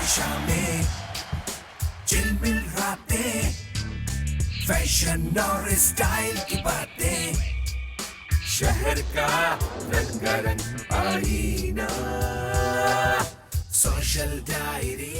शामें चिलमिल रातें, फैशन और स्टाइल की बातें, शहर का रंगारंग आईना, सोशल डायरी।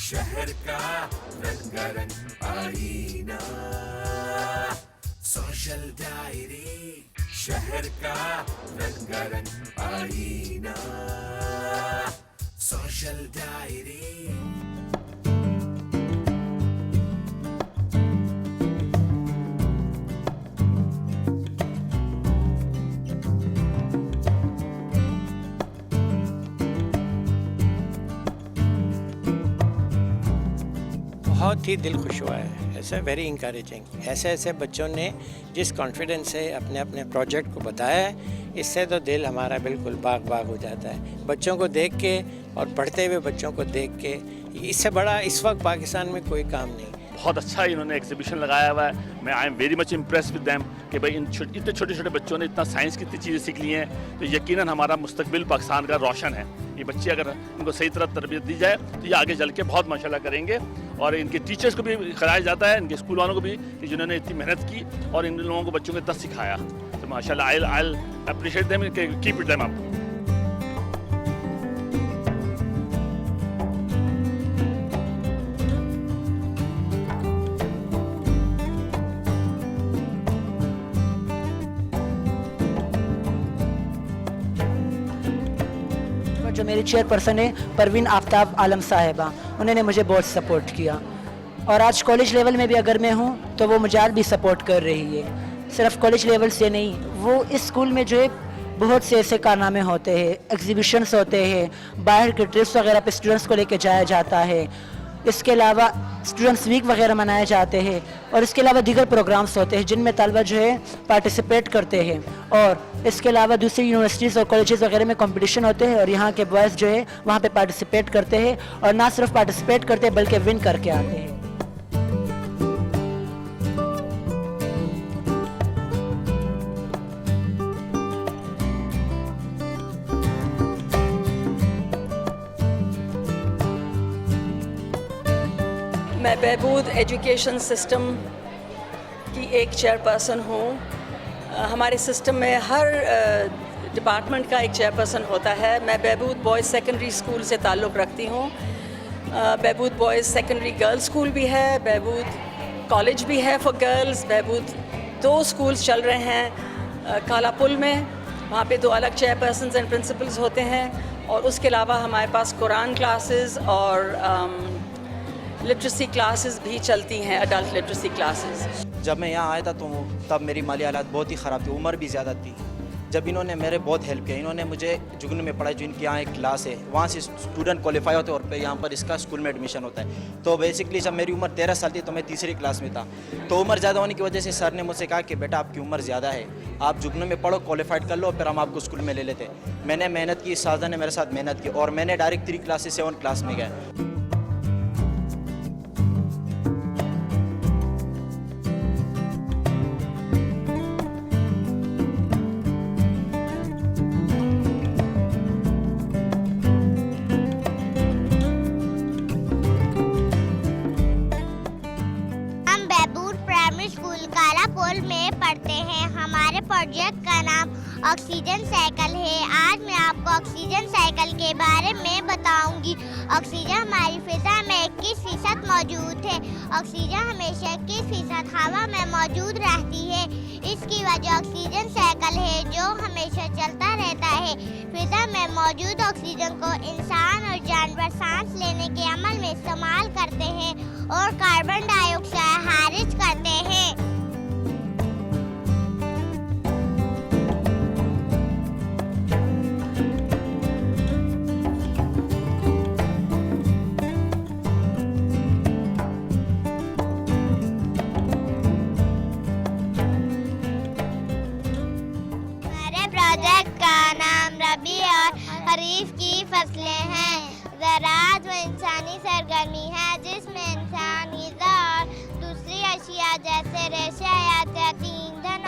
शहर का रंगारंग आईना, सोशल डायरी। शहर का रंगारंग आईना, सोशल डायरी। बहुत ही दिल खुश हुआ है। ऐसा वेरी इंकरेजिंग। ऐसे ऐसे बच्चों ने जिस कॉन्फिडेंस से अपने अपने प्रोजेक्ट को बताया है, इससे तो दिल हमारा बिल्कुल बाग बाग हो जाता है। बच्चों को देख के और पढ़ते हुए बच्चों को देख के, इससे बड़ा इस वक्त पाकिस्तान में कोई काम नहीं। बहुत अच्छा इन्होंने एग्जीबिशन लगाया हुआ है। मैं I am very much impress with them कि भाई इतने छोटे छोटे बच्चों ने इतना साइंस की इतनी चीज़ें सीख ली हैं, तो यकीनन हमारा मुस्तकबिल पाकिस्तान का रोशन है। ये बच्चे अगर इनको सही तरह तरबियत दी जाए तो ये आगे चल के बहुत माशाल्लाह करेंगे। और इनके टीचर्स को भी खिलाया जाता है, इनके स्कूल वालों को भी, कि जिन्होंने इतनी मेहनत की और इन लोगों को बच्चों को इतना सिखाया। तो माशाल्लाह I appreciate them, keep it them up. जो मेरी चेयरपर्सन है परवीन आफ्ताब आलम साहिबा, उन्होंने मुझे बहुत सपोर्ट किया। और आज कॉलेज लेवल में भी अगर मैं हूँ तो वो मुझे आज भी सपोर्ट कर रही है। सिर्फ कॉलेज लेवल से नहीं, वो इस स्कूल में जो है बहुत से ऐसे कारनामे होते हैं, एग्जीबिशंस होते हैं, बाहर के ट्रिप्स वगैरह पे स्टूडेंट्स को लेके जाया जाता है। इसके अलावा स्टूडेंट्स वीक वगैरह मनाए जाते हैं और इसके अलावा दीगर प्रोग्राम्स होते हैं जिनमें तलबा जो है पार्टिसिपेट करते हैं। और इसके अलावा दूसरी यूनिवर्सिटीज़ और कॉलेजेस वगैरह में कंपटीशन होते हैं और यहाँ के बॉयज़ जो है वहाँ पे पार्टिसिपेट करते हैं और ना सिर्फ पार्टिसिपेट करते हैं बल्कि विन करके आते हैं। मैं बहबूद एजुकेशन सिस्टम की एक चेयरपर्सन हूँ। हमारे सिस्टम में हर डिपार्टमेंट का एक चेयरपर्सन होता है। मैं बहबूद बॉयज़ सेकेंडरी स्कूल से ताल्लुक़ रखती हूँ। बहबूद बॉयज़ सेकेंडरी गर्ल्स स्कूल भी है, बहबूद कॉलेज भी है फॉर गर्ल्स। बहबूद 2 स्कूल्स चल रहे हैं कालापुल में, वहाँ पे 2 अलग चेयरपर्सन्स एंड प्रिंसिपल्स होते हैं। और उसके अलावा हमारे पास कुरान क्लासेस और लिटरेसी क्लासेस भी चलती हैं, अडल्ट लिटरेसी क्लासेस। जब मैं यहाँ आया था तो तब मेरी माली हालात बहुत ही ख़राब थी, उम्र भी ज़्यादा थी। जब इन्होंने मेरे बहुत हेल्प किया, इन्होंने मुझे जुगनू में पढ़ाई, जो इनकी यहाँ एक क्लास है, वहाँ से स्टूडेंट क्वालिफाई होते हैं और यहाँ पर इसका स्कूल में एडमिशन होता है। तो बेसिकली जब मेरी उम्र 13 साल थी तो मैं तीसरी क्लास में था। तो उम्र ज़्यादा होने की वजह से सर ने मुझसे कहा कि बेटा आपकी उम्र ज़्यादा है, आप जुगनू में पढ़ो, क्वालिफाइड कर लो, फिर हम आपको स्कूल में ले लेते। मैंने मेहनत की, साजा ने मेरे साथ मेहनत की और मैंने डायरेक्ट 3 क्लास से 7 क्लास में गया। स्कूल कालापुल में पढ़ते हैं। हमारे प्रोजेक्ट का नाम ऑक्सीजन साइकिल है। आज मैं आपको ऑक्सीजन साइकिल के बारे में बताऊंगी। ऑक्सीजन हमारी फिजा में 21% मौजूद है। ऑक्सीजन हमेशा 21% हवा में मौजूद रहती है। इसकी वजह ऑक्सीजन साइकिल है जो हमेशा चलता रहता है। फिजा में मौजूद ऑक्सीजन को इंसान और जानवर सांस लेने के अमल में इस्तेमाल करते हैं और कार्बन डाइऑक्साइड खारिज करते हैं। प्रोजेक्ट का नाम रबी और खरीफ की फसलें हैं। ज़राअत व इंसानी सरगर्मी है जिसमें इंसान ग़िज़ा और दूसरी अशिया जैसे रेशा हयातियाती ईंधन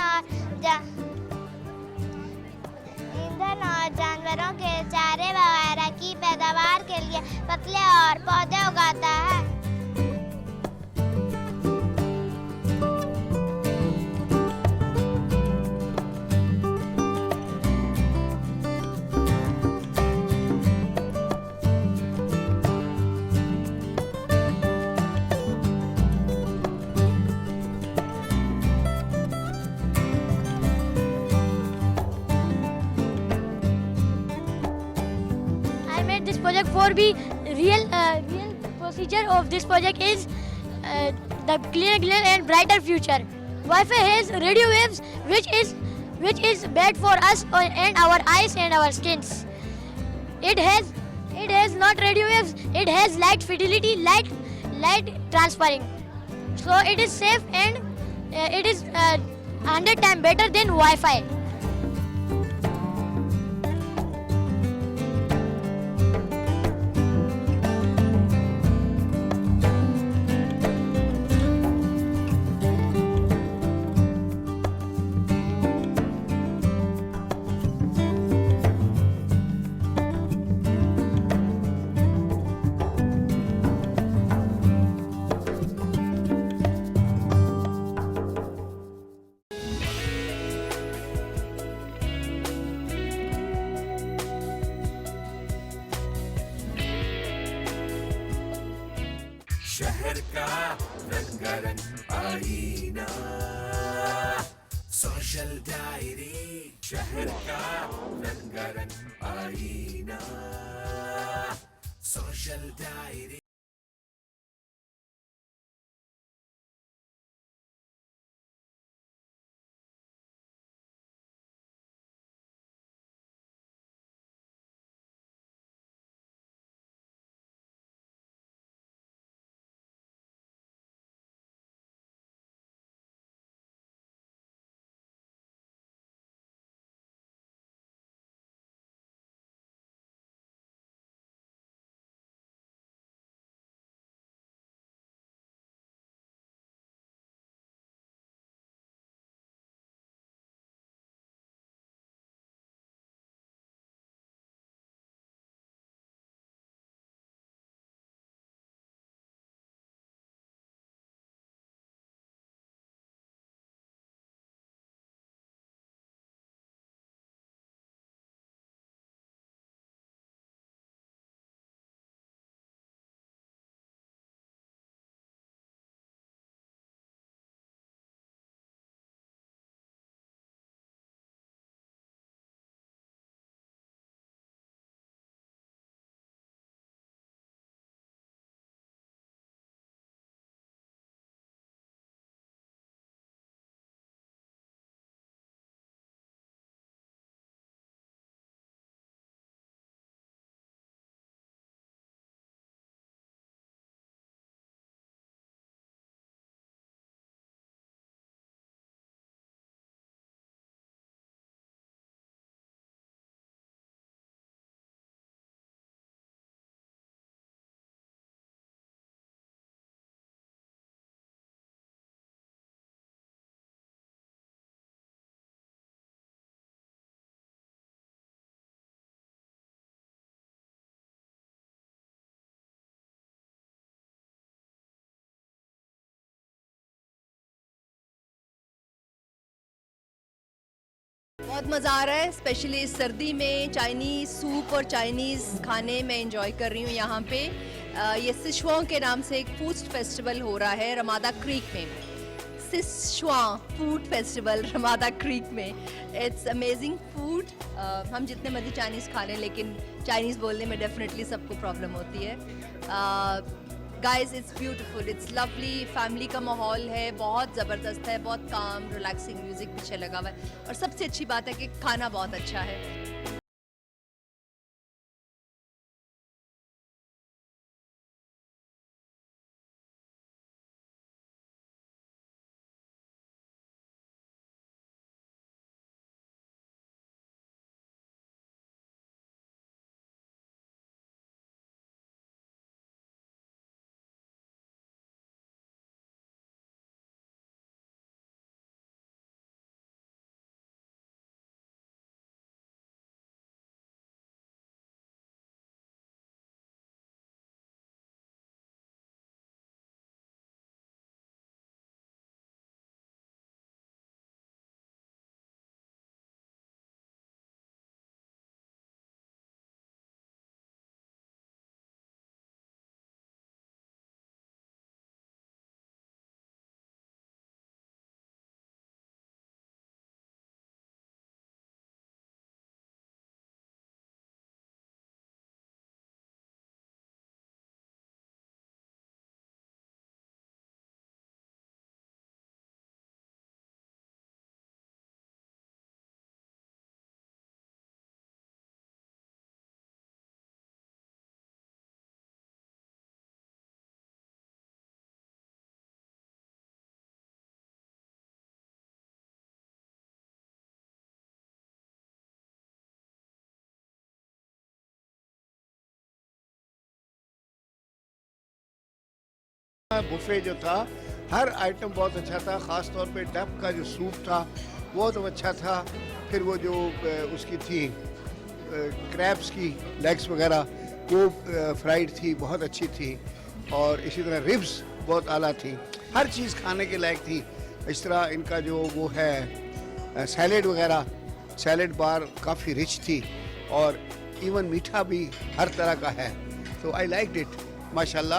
और जानवरों के चारे वगैरह की पैदावार के लिए फसलें और पौधे उगाता है। I made this project for the real procedure of this project is the cleaner and brighter future. Wi-Fi has radio waves which is bad for us and our eyes and our skins. It has not radio waves. It has light fidelity, light transferring. So it is safe and it is 100 times better than Wi-Fi. शहर का रंगारंग आईना, social diary. शहर का रंगारंग आईना, social diary. बहुत मज़ा आ रहा है, स्पेशली इस सर्दी में चाइनीज़ सूप और चाइनीज़ खाने मैं इंजॉय कर रही हूँ यहाँ पे। ये सिचुआन के नाम से एक फूड फेस्टिवल हो रहा है रमादा क्रीक में। Sichuan food festival Ramada Creek में। It's amazing food. हम जितने मर्जी चाइनीज़ खा लें लेकिन चाइनीज़ बोलने में डेफिनेटली सबको प्रॉब्लम होती है। Guys it's beautiful, it's lovely. Family का माहौल है, बहुत ज़बरदस्त है, बहुत काम रिलैक्सिंग म्यूज़िक पीछे लगा हुआ है और सबसे अच्छी बात है कि खाना बहुत अच्छा है। बुफे जो था हर आइटम बहुत अच्छा था, ख़ास तौर पे डक का जो सूप था वो तो अच्छा था। फिर वो जो उसकी थी क्रैब्स की लेग्स वगैरह वो फ्राइड थी, बहुत अच्छी थी। और इसी तरह रिब्स बहुत आला थी, हर चीज़ खाने के लायक थी। इस तरह इनका जो वो है सैलेड वगैरह, सैलेड बार काफ़ी रिच थी और इवन मीठा भी हर तरह का है। तो आई लाइक्ड इट माशाल्लाह।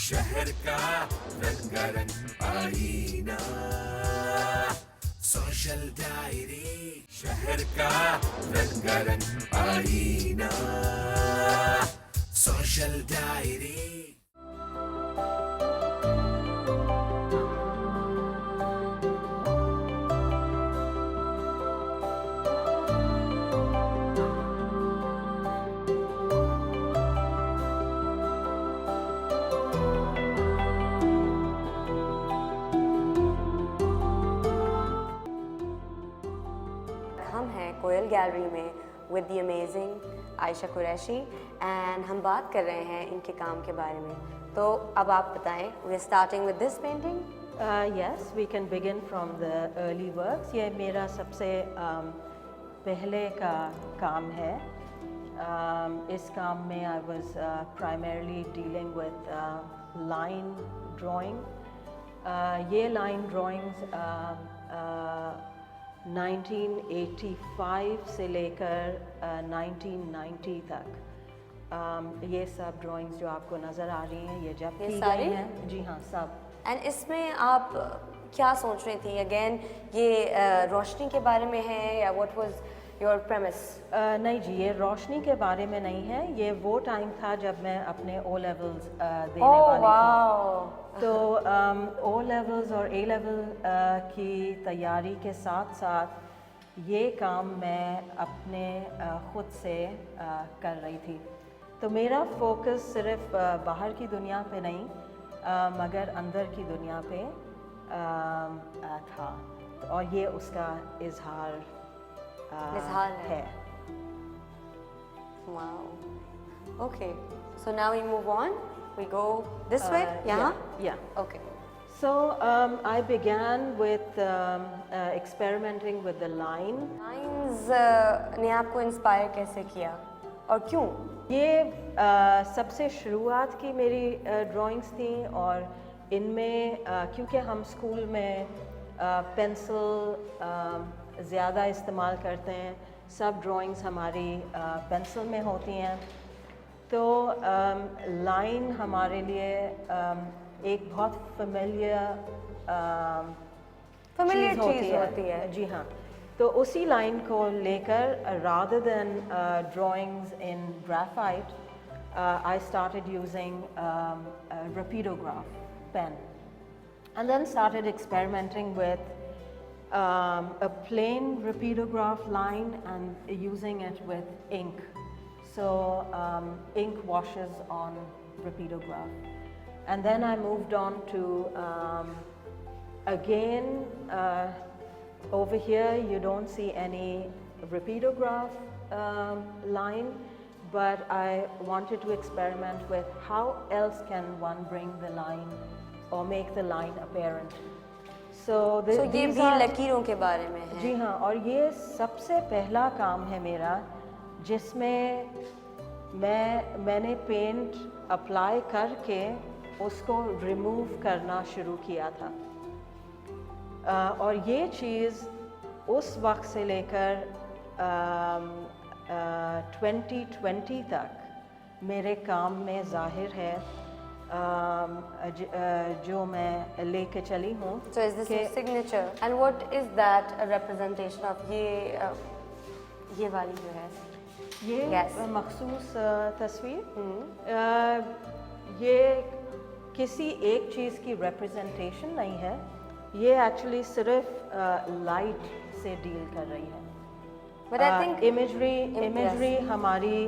शहर का रंगारंग आईना, सोशल डायरी शहर का रंगारंग आईना सोशल डायरी हम हैं कोयल गैलरी में with the amazing Ayesha Qureshi and हम बात कर रहे हैं इनके काम के बारे में। तो अब आप बताएं, we are starting with this painting. Yes, we can begin from the early works. ये मेरा सबसे पहले का काम है। इस काम में I was primarily dealing with line drawing. ये line drawings 1985 से लेकर 1990 तक ये सब ड्राइंग्स जो आपको नज़र आ रही हैं ये जब की गई हैं। जी हाँ, सब। एंड इसमें आप क्या सोच रही थी? अगेन ये रोशनी के बारे में है या व्हाट वाज योर प्रेमिस? नहीं जी, ये रोशनी के बारे में नहीं है। ये वो टाइम था जब मैं अपने ओ लेवल्स देने वाली थी। तो ओ लेवल्स और ए लेवल की तैयारी के साथ साथ ये काम मैं अपने ख़ुद से कर रही थी। तो मेरा फोकस सिर्फ बाहर की दुनिया पे नहीं मगर अंदर की दुनिया पे था और ये उसका इजहार है। Wow, okay, so now we move on, we go this way? Yeah. Okay. So I began with experimenting with the line. Lines ने आपको इंस्पायर कैसे किया और क्यों? ये सबसे शुरुआत की मेरी ड्राइंग्स थी और इनमें क्योंकि हम स्कूल में पेंसिल ज़्यादा इस्तेमाल करते हैं, सब ड्राइंग्स हमारी पेंसिल में होती हैं। तो लाइन हमारे लिए एक बहुत फेमिलियर चीज़ होती है। जी हाँ, तो उसी लाइन को लेकर rather than drawings in graphite, I started using a rapidograph pen and then started experimenting with a plain rapidograph line and using it with ink. So ink washes on rapidograph. And then I moved on to, again, over here you don't see any rapidograph line, but I wanted to experiment with how else can one bring the line or make the line apparent. So ये भी लकीरों के बारे में है। जी हाँ, और ये सबसे पहला काम है मेरा जिसमें मैंने पेंट अप्लाई करके उसको रिमूव करना शुरू किया था। और ये चीज़ उस वक्त से लेकर 2020 तक मेरे काम में ज़ाहिर है, जो मैं लेके चली हूँ। So is this your signature? And what is that a representation of? ये वाली जो है ये मखसूस तस्वीर, ये किसी एक चीज़ की रिप्रेजेंटेशन नहीं है, ये एक्चुअली सिर्फ लाइट से डील कर रही है। But I think इमेजरी हमारी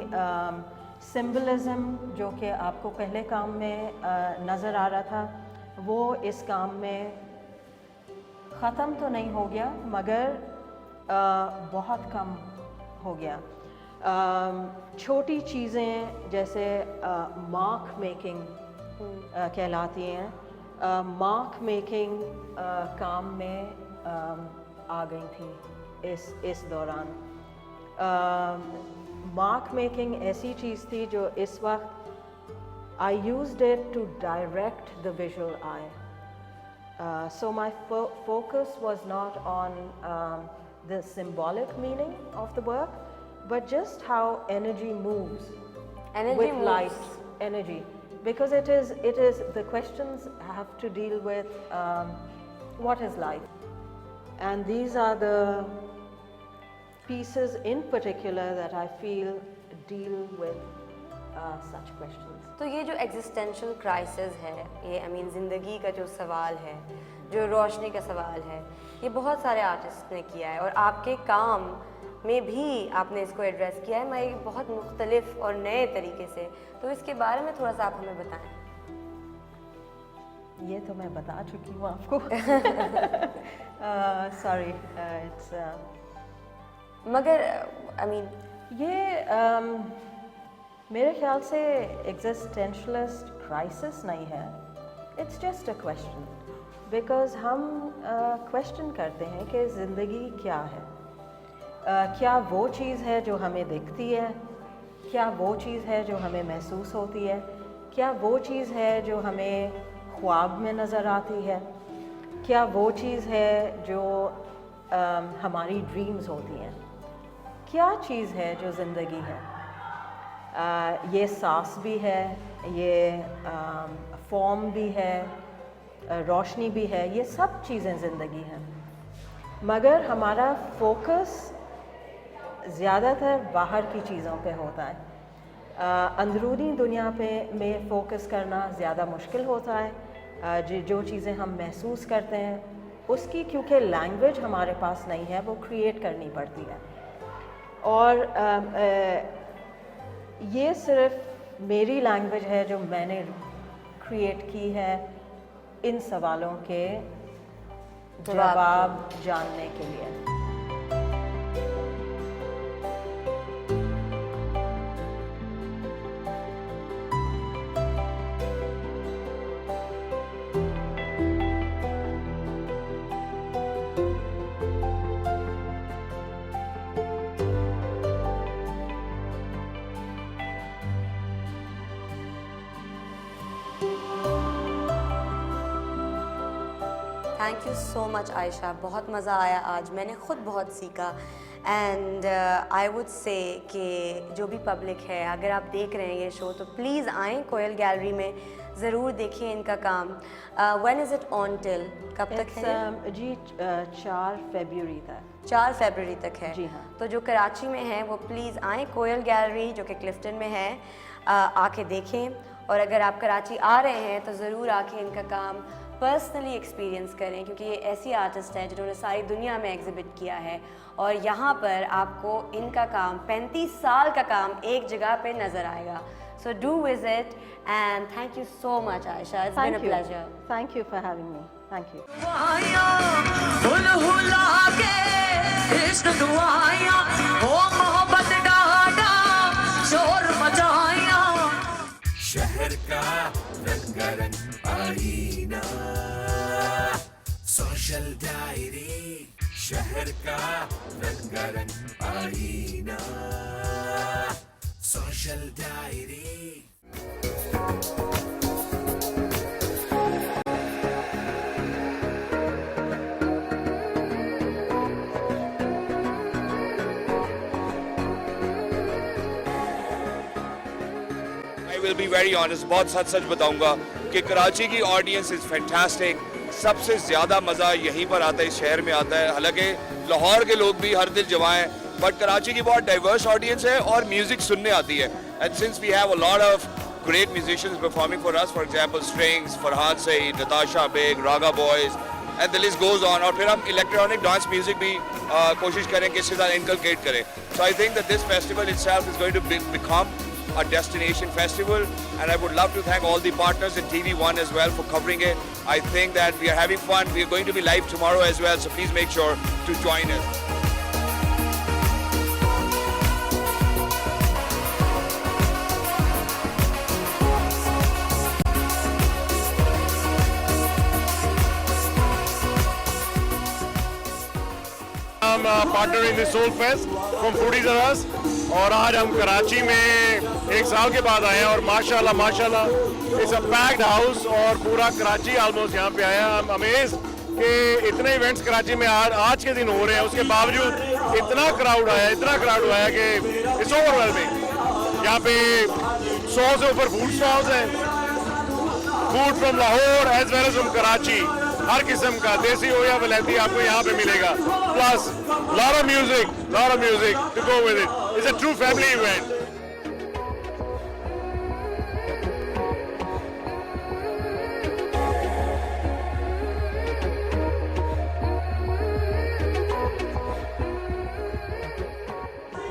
सिंबलिज्म जो कि आपको पहले काम में नज़र आ रहा था, वो इस काम में ख़त्म तो नहीं हो गया मगर बहुत कम हो गया। छोटी चीज़ें जैसे मार्क मेकिंग कहलाती हैं, मार्क मेकिंग काम में आ गई थी इस दौरान। मार्क मेकिंग ऐसी चीज़ थी जो इस वक्त I used it to direct the visual eye. So my focus was not on the symbolic meaning of the work, but just how energy moves with light, energy. Because it is the questions have to deal with what is life. And these are the pieces in particular that I feel deal with such questions. तो ये जो existential crisis है, ये I mean ज़िंदगी का जो सवाल है, जो रोशनी का सवाल है, ये बहुत सारे आर्टिस्ट ने किया है और आपके काम में भी आपने इसको एड्रेस किया है, मगर बहुत मुख्तलिफ और नए तरीके से। तो इसके बारे में थोड़ा सा आप हमें बताएं। ये तो मैं बता चुकी हूँ आपको। सॉरी, इट्स मगर आई मीन ये मेरे ख्याल से एग्जिस्टेंशलिस्ट क्राइसिस नहीं है, it's just a question. Because हम क्वेश्चन करते हैं कि ज़िंदगी क्या है, क्या वो चीज़ है जो हमें दिखती है, क्या वो चीज़ है जो हमें महसूस होती है, क्या वो चीज़ है जो हमें ख्वाब में नज़र आती है, क्या वो चीज़ है जो हमारी ड्रीम्स होती हैं, क्या चीज़ है जो ज़िंदगी है। ये सांस भी है, ये फॉर्म भी है, रोशनी भी है, ये सब चीज़ें ज़िंदगी हैं। मगर हमारा फोकस ज़्यादातर बाहर की चीज़ों पे होता है, अंदरूनी दुनिया पे में फ़ोकस करना ज़्यादा मुश्किल होता है। जो चीज़ें हम महसूस करते हैं उसकी क्योंकि लैंग्वेज हमारे पास नहीं है, वो क्रिएट करनी पड़ती है। और ये सिर्फ मेरी लैंग्वेज है जो मैंने क्रिएट की है इन सवालों के जवाब जानने के लिए। Thank you so much Ayesha, बहुत मज़ा आया आज, मैंने ख़ुद बहुत सीखा। एंड आई वुड से कि जो भी पब्लिक है, अगर आप देख रहे हैं ये शो तो प्लीज़ आएँ कोयल गैलरी में, ज़रूर देखिए इनका काम। When is it on till, कब तक है? जी 4 फरवरी तक। 4 फरवरी तक है जी हाँ। तो जो कराची में है वो प्लीज़ आएँ कोयल गैलरी जो कि क्लिफ्टन में है, आके देखें। और अगर आप कराची आ रहे हैं तो ज़रूर आके इनका काम पर्सनली एक्सपीरियंस करें, क्योंकि ये ऐसी आर्टिस्ट हैं जिन्होंने सारी दुनिया में एग्जिबिट किया है और यहाँ पर आपको इनका काम 35 साल का काम एक जगह पे नज़र आएगा। So do visit and thank you so much Ayesha, it's been a pleasure. Thank you for having me. Thank you. शहर का रंगारंग आईना, सोशल डायरी। शहर का रंगारंग आईना, social diary. I will be very honest, बहुत सच बताऊंगा कि कराची की ऑडियंस इज़ फैंटास्टिक। सबसे ज़्यादा मज़ा यहीं पर आता है, इस शहर में आता है। हालांकि लाहौर के लोग भी हर दिल जवां हैं, बट कराची की बहुत डाइवर्स ऑडियंस है और म्यूज़िक सुनने आती है। And since we have a lot of great musicians performing for us, for example Strings, Farhad Saeed, Natasha Beg, Raga Boys, and the list goes on. और फिर हम electronic dance music भी कोशिश करें कि इसके साथ inculcate करें। So I think that this festival itself is going to become a destination festival, and I would love to thank all the partners in TV1 as well for covering it. I think that we are having fun. We are going to be live tomorrow as well, so please make sure to join us. Partner the soul fest from foodies and us, और आज हम कराची में 1 साल के बाद आए हैं और माशाल्लाह इट्स अ पैक्ड हाउस और पूरा कराची ऑलमोस्ट यहाँ पे आया। हम अमेज कि इतने इवेंट्स कराची में आज के दिन हो रहे हैं, उसके बावजूद इतना क्राउड आया कि इट्स ओवरवेलमिंग। यहाँ पे 100 से ऊपर फूड स्टॉल्स हैं, food from Lahore as well as from Karachi. हर किस्म का, देसी हो या वलैती, आपको यहाँ पे मिलेगा। Plus lot of music to go with it. It's a true family event.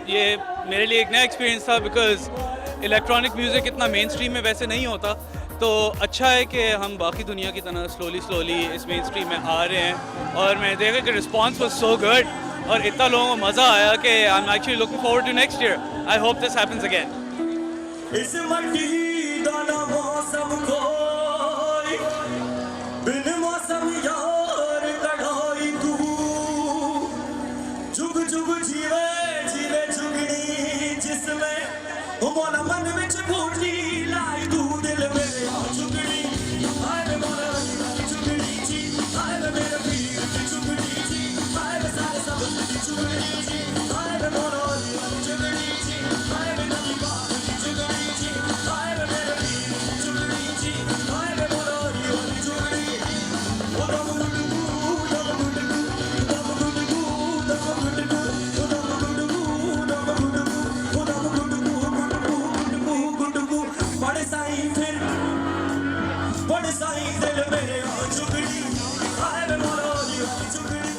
ये मेरे लिए एक नया एक्सपीरियंस था बिकॉज इलेक्ट्रॉनिक म्यूज़िक इतना मेन स्ट्रीम में वैसे नहीं होता, तो अच्छा है कि हम बाकी दुनिया की तरह स्लोली इस मेन स्ट्रीम में आ रहे हैं। और मैं देखा कि रिस्पॉन्स वाज सो गुड और इतना लोगों को मज़ा आया कि I am actually looking forward to next year. I hope this happens again. इस मट्टी दाना मौसम कोई बिन मौसम यार कढ़ाई तू जुग जुग जीवे जीवे जुगनी जिसमें मोला मन विच फूटी लाई तू दिल मेरे जुगनी हाय वे मोला जुगनी जी हाय वे मेरे पीर की जुगनी जी हाय वे सारे सब की जुगनी जी हाय वे मोला जुगनी जी हाय वे नदी बाग की जुगनी जी हाय वे मेरे पीर की जुगनी जी हाय वे मोला जुगनी ओ दम गुडगू दम गुडगू दम गुडगू दम गुडगू दम गुडगू दम गुडगू दम गुडगू गुडगू बड़े साईं फिर बड़े साईं दिल मेरे जुगनी हाय वे मोला जुगनी।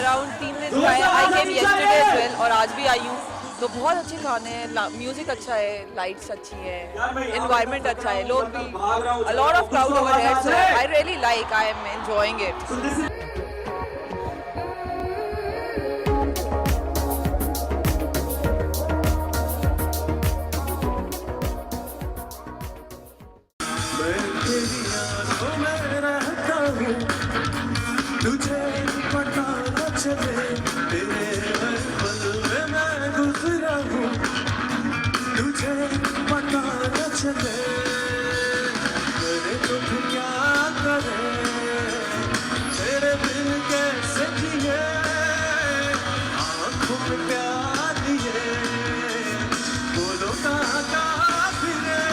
राउंड टीम ने जो है आई केम येस्टरडे एज वेल और आज भी आई हूँ, तो बहुत अच्छे खाने हैं, म्यूजिक अच्छा है, लाइट्स अच्छी है, एनवायरनमेंट अच्छा है, लोग भी अ lot of crowd over here, so I really like, I am enjoying it. तुझे पता न चले तेरे हर पल में मैं गुजरा हूँ, तुझे पता न चले मेरे दुख क्या करे, तेरे बिन कैसे जिए, आँखों में प्यार दिए, बोलो कहाँ कहाँ फिरे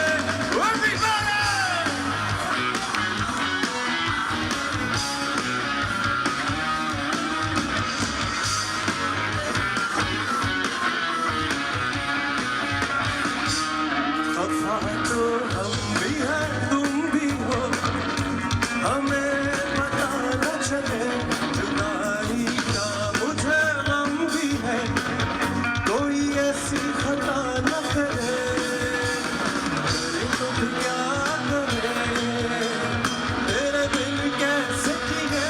वो दीवाना। खफा तो हम भी हैं तुम भी हो, हमें पता न चले, जुदाई का मुझे गम भी है, कोई ऐसी खता न करे, करे तो क्या करे, तेरे दिल कैसे जिए,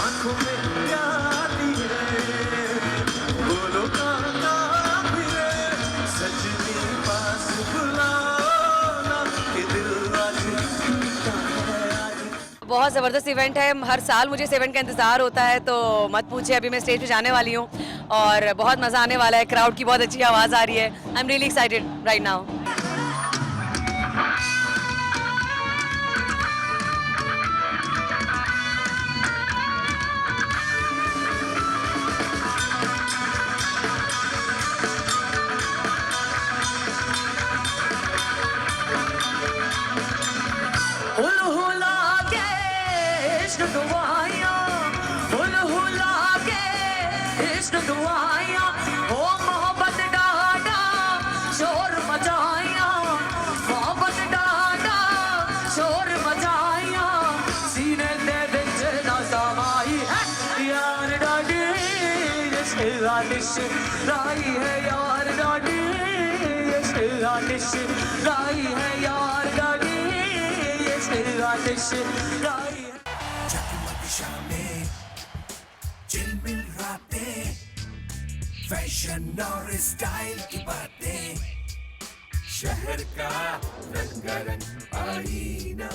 आंखों में प्यार दिए, बोलो कहाँ फिरे, सजनी पास बुलाओ ना कि दिल आज टूटा है आज। बहुत ज़बरदस्त इवेंट है, हर साल मुझे इस इवेंट का इंतज़ार होता है, तो मत पूछिए, अभी मैं स्टेज पे जाने वाली हूँ और बहुत मज़ा आने वाला है, क्राउड की बहुत अच्छी आवाज़ आ रही है, I am really excited right now. Hula के इश्क दुआया, हुला के इश्क दुआया, ओ मोहब्बत डाडा शोर मचाया, मोहब्बत डाडा शोर मचाया, सीने दे विच ना समाई है यार डाडी, इश्क रानिश राई है यार डाडी, इश्क रानिश राई है यार डाडी, जगमग शामें चिलमिल रातें, फैशन और स्टाइल की बातें, शहर का रंगारंग आईना,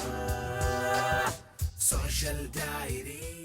सोशल डायरी।